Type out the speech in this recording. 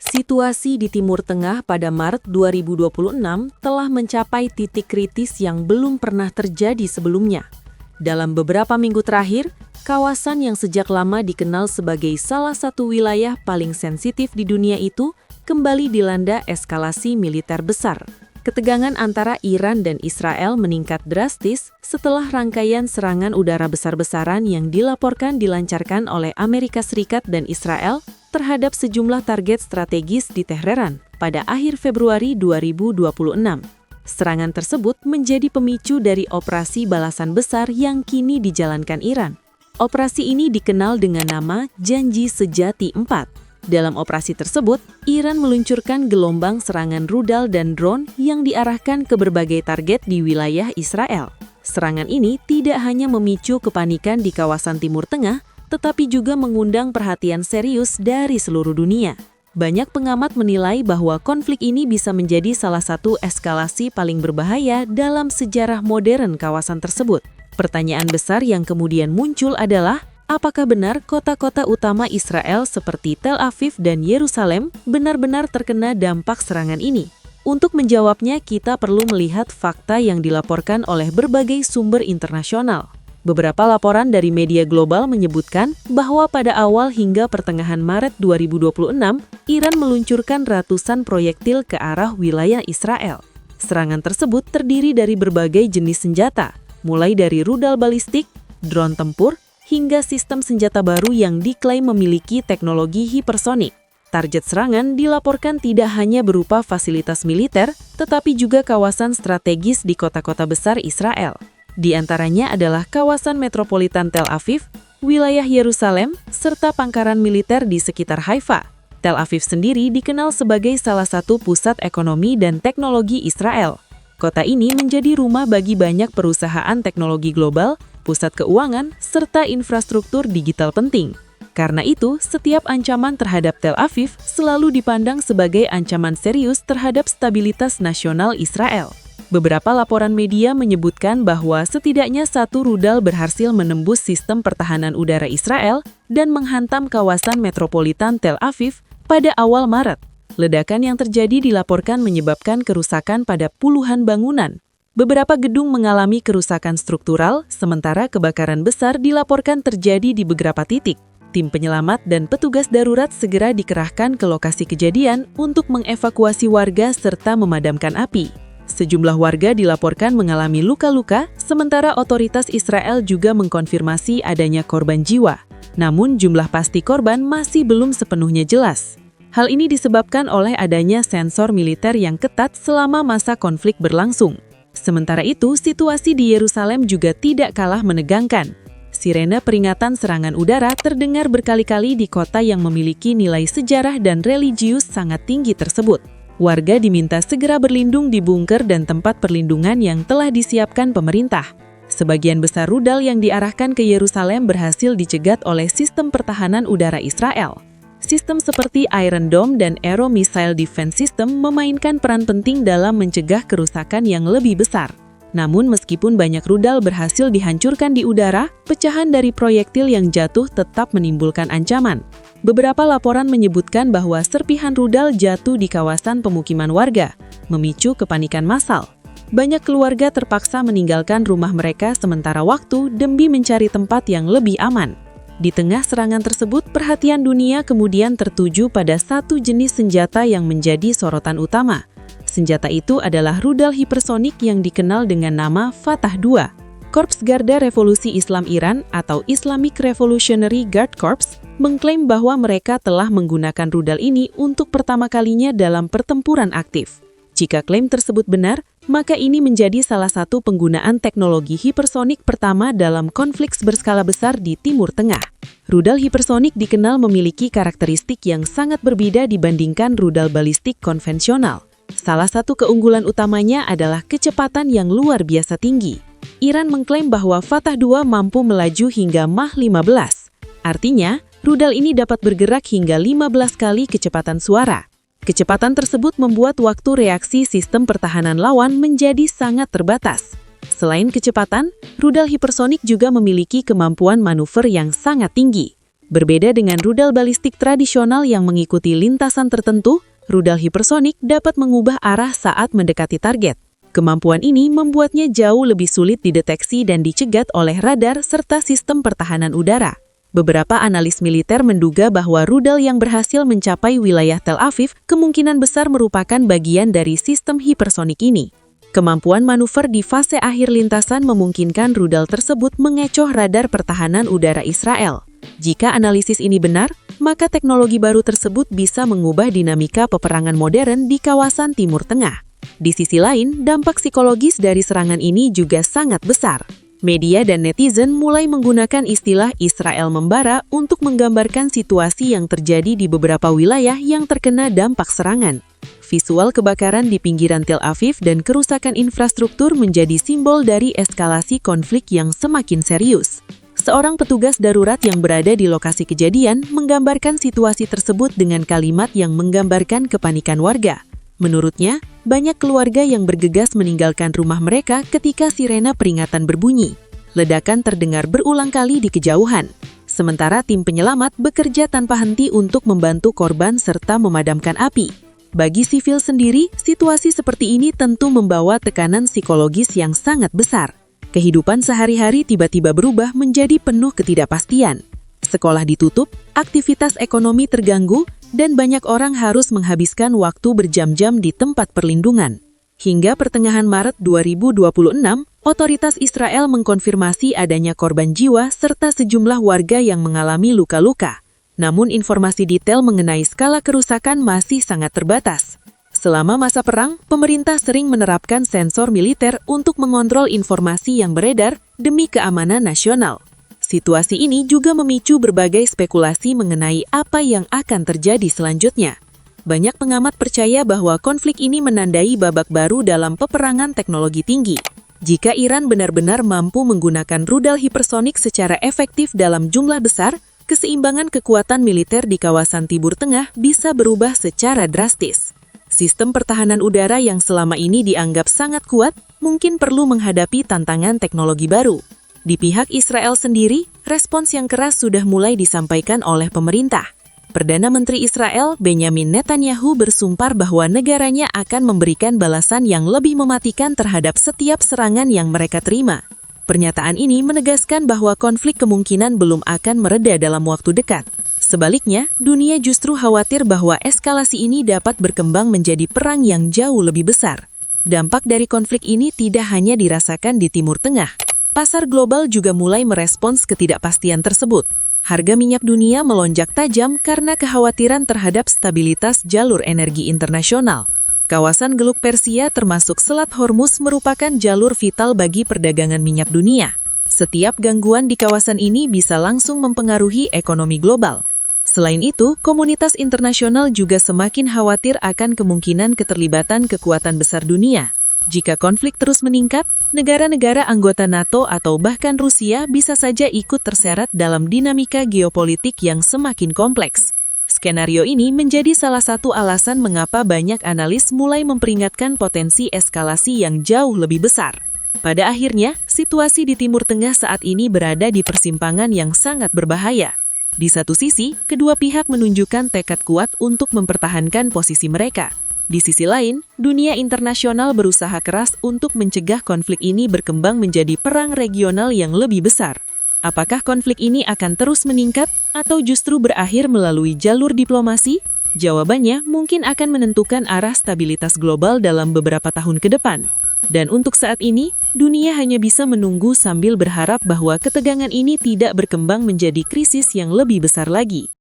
Situasi di Timur Tengah pada Maret 2026 telah mencapai titik kritis yang belum pernah terjadi sebelumnya. Dalam beberapa minggu terakhir, kawasan yang sejak lama dikenal sebagai salah satu wilayah paling sensitif di dunia itu kembali dilanda eskalasi militer besar. Ketegangan antara Iran dan Israel meningkat drastis setelah rangkaian serangan udara besar-besaran yang dilaporkan dilancarkan oleh Amerika Serikat dan Israel terhadap sejumlah target strategis di Teheran pada akhir Februari 2026. Serangan tersebut menjadi pemicu dari operasi balasan besar yang kini dijalankan Iran. Operasi ini dikenal dengan nama Janji Sejati 4. Dalam operasi tersebut, Iran meluncurkan gelombang serangan rudal dan drone yang diarahkan ke berbagai target di wilayah Israel. Serangan ini tidak hanya memicu kepanikan di kawasan Timur Tengah, tetapi juga mengundang perhatian serius dari seluruh dunia. Banyak pengamat menilai bahwa konflik ini bisa menjadi salah satu eskalasi paling berbahaya dalam sejarah modern kawasan tersebut. Pertanyaan besar yang kemudian muncul adalah, apakah benar kota-kota utama Israel seperti Tel Aviv dan Yerusalem benar-benar terkena dampak serangan ini? Untuk menjawabnya, kita perlu melihat fakta yang dilaporkan oleh berbagai sumber internasional. Beberapa laporan dari media global menyebutkan bahwa pada awal hingga pertengahan Maret 2026, Iran meluncurkan ratusan proyektil ke arah wilayah Israel. Serangan tersebut terdiri dari berbagai jenis senjata, mulai dari rudal balistik, drone tempur, hingga sistem senjata baru yang diklaim memiliki teknologi hipersonik. Target serangan dilaporkan tidak hanya berupa fasilitas militer, tetapi juga kawasan strategis di kota-kota besar Israel. Di antaranya adalah kawasan metropolitan Tel Aviv, wilayah Yerusalem, serta pangkaran militer di sekitar Haifa. Tel Aviv sendiri dikenal sebagai salah satu pusat ekonomi dan teknologi Israel. Kota ini menjadi rumah bagi banyak perusahaan teknologi global, pusat keuangan, serta infrastruktur digital penting. Karena itu, setiap ancaman terhadap Tel Aviv selalu dipandang sebagai ancaman serius terhadap stabilitas nasional Israel. Beberapa laporan media menyebutkan bahwa setidaknya satu rudal berhasil menembus sistem pertahanan udara Israel dan menghantam kawasan metropolitan Tel Aviv pada awal Maret. Ledakan yang terjadi dilaporkan menyebabkan kerusakan pada puluhan bangunan. Beberapa gedung mengalami kerusakan struktural, sementara kebakaran besar dilaporkan terjadi di beberapa titik. Tim penyelamat dan petugas darurat segera dikerahkan ke lokasi kejadian untuk mengevakuasi warga serta memadamkan api. Sejumlah warga dilaporkan mengalami luka-luka, sementara otoritas Israel juga mengkonfirmasi adanya korban jiwa. Namun jumlah pasti korban masih belum sepenuhnya jelas. Hal ini disebabkan oleh adanya sensor militer yang ketat selama masa konflik berlangsung. Sementara itu, situasi di Yerusalem juga tidak kalah menegangkan. Sirene peringatan serangan udara terdengar berkali-kali di kota yang memiliki nilai sejarah dan religius sangat tinggi tersebut. Warga diminta segera berlindung di bunker dan tempat perlindungan yang telah disiapkan pemerintah. Sebagian besar rudal yang diarahkan ke Yerusalem berhasil dicegat oleh sistem pertahanan udara Israel. Sistem seperti Iron Dome dan Arrow Missile Defense System memainkan peran penting dalam mencegah kerusakan yang lebih besar. Namun meskipun banyak rudal berhasil dihancurkan di udara, pecahan dari proyektil yang jatuh tetap menimbulkan ancaman. Beberapa laporan menyebutkan bahwa serpihan rudal jatuh di kawasan pemukiman warga, memicu kepanikan massal. Banyak keluarga terpaksa meninggalkan rumah mereka sementara waktu demi mencari tempat yang lebih aman. Di tengah serangan tersebut, perhatian dunia kemudian tertuju pada satu jenis senjata yang menjadi sorotan utama. Senjata itu adalah rudal hipersonik yang dikenal dengan nama Fatah II. Korps Garda Revolusi Islam Iran atau Islamic Revolutionary Guard Corps mengklaim bahwa mereka telah menggunakan rudal ini untuk pertama kalinya dalam pertempuran aktif. Jika klaim tersebut benar, maka ini menjadi salah satu penggunaan teknologi hipersonik pertama dalam konflik berskala besar di Timur Tengah. Rudal hipersonik dikenal memiliki karakteristik yang sangat berbeda dibandingkan rudal balistik konvensional. Salah satu keunggulan utamanya adalah kecepatan yang luar biasa tinggi. Iran mengklaim bahwa Fatah II mampu melaju hingga Mach 15. Artinya, rudal ini dapat bergerak hingga 15 kali kecepatan suara. Kecepatan tersebut membuat waktu reaksi sistem pertahanan lawan menjadi sangat terbatas. Selain kecepatan, rudal hipersonik juga memiliki kemampuan manuver yang sangat tinggi. Berbeda dengan rudal balistik tradisional yang mengikuti lintasan tertentu, rudal hipersonik dapat mengubah arah saat mendekati target. Kemampuan ini membuatnya jauh lebih sulit dideteksi dan dicegat oleh radar serta sistem pertahanan udara. Beberapa analis militer menduga bahwa rudal yang berhasil mencapai wilayah Tel Aviv kemungkinan besar merupakan bagian dari sistem hipersonik ini. Kemampuan manuver di fase akhir lintasan memungkinkan rudal tersebut mengecoh radar pertahanan udara Israel. Jika analisis ini benar, maka teknologi baru tersebut bisa mengubah dinamika peperangan modern di kawasan Timur Tengah. Di sisi lain, dampak psikologis dari serangan ini juga sangat besar. Media dan netizen mulai menggunakan istilah Israel membara untuk menggambarkan situasi yang terjadi di beberapa wilayah yang terkena dampak serangan. Visual kebakaran di pinggiran Tel Aviv dan kerusakan infrastruktur menjadi simbol dari eskalasi konflik yang semakin serius. Seorang petugas darurat yang berada di lokasi kejadian menggambarkan situasi tersebut dengan kalimat yang menggambarkan kepanikan warga. Menurutnya, banyak keluarga yang bergegas meninggalkan rumah mereka ketika sirena peringatan berbunyi. Ledakan terdengar berulang kali di kejauhan. Sementara tim penyelamat bekerja tanpa henti untuk membantu korban serta memadamkan api. Bagi sivil sendiri, situasi seperti ini tentu membawa tekanan psikologis yang sangat besar. Kehidupan sehari-hari tiba-tiba berubah menjadi penuh ketidakpastian. Sekolah ditutup, aktivitas ekonomi terganggu, dan banyak orang harus menghabiskan waktu berjam-jam di tempat perlindungan. Hingga pertengahan Maret 2026, otoritas Israel mengkonfirmasi adanya korban jiwa serta sejumlah warga yang mengalami luka-luka. Namun informasi detail mengenai skala kerusakan masih sangat terbatas. Selama masa perang, pemerintah sering menerapkan sensor militer untuk mengontrol informasi yang beredar demi keamanan nasional. Situasi ini juga memicu berbagai spekulasi mengenai apa yang akan terjadi selanjutnya. Banyak pengamat percaya bahwa konflik ini menandai babak baru dalam peperangan teknologi tinggi. Jika Iran benar-benar mampu menggunakan rudal hipersonik secara efektif dalam jumlah besar, keseimbangan kekuatan militer di kawasan Timur Tengah bisa berubah secara drastis. Sistem pertahanan udara yang selama ini dianggap sangat kuat, mungkin perlu menghadapi tantangan teknologi baru. Di pihak Israel sendiri, respons yang keras sudah mulai disampaikan oleh pemerintah. Perdana Menteri Israel, Benjamin Netanyahu, bersumpah bahwa negaranya akan memberikan balasan yang lebih mematikan terhadap setiap serangan yang mereka terima. Pernyataan ini menegaskan bahwa konflik kemungkinan belum akan mereda dalam waktu dekat. Sebaliknya, dunia justru khawatir bahwa eskalasi ini dapat berkembang menjadi perang yang jauh lebih besar. Dampak dari konflik ini tidak hanya dirasakan di Timur Tengah. Pasar global juga mulai merespons ketidakpastian tersebut. Harga minyak dunia melonjak tajam karena kekhawatiran terhadap stabilitas jalur energi internasional. Kawasan Gelug Persia termasuk Selat Hormuz merupakan jalur vital bagi perdagangan minyak dunia. Setiap gangguan di kawasan ini bisa langsung mempengaruhi ekonomi global. Selain itu, komunitas internasional juga semakin khawatir akan kemungkinan keterlibatan kekuatan besar dunia. Jika konflik terus meningkat, negara-negara anggota NATO atau bahkan Rusia bisa saja ikut terseret dalam dinamika geopolitik yang semakin kompleks. Skenario ini menjadi salah satu alasan mengapa banyak analis mulai memperingatkan potensi eskalasi yang jauh lebih besar. Pada akhirnya, situasi di Timur Tengah saat ini berada di persimpangan yang sangat berbahaya. Di satu sisi, kedua pihak menunjukkan tekad kuat untuk mempertahankan posisi mereka. Di sisi lain, dunia internasional berusaha keras untuk mencegah konflik ini berkembang menjadi perang regional yang lebih besar. Apakah konflik ini akan terus meningkat atau justru berakhir melalui jalur diplomasi? Jawabannya mungkin akan menentukan arah stabilitas global dalam beberapa tahun ke depan. Dan untuk saat ini, dunia hanya bisa menunggu sambil berharap bahwa ketegangan ini tidak berkembang menjadi krisis yang lebih besar lagi.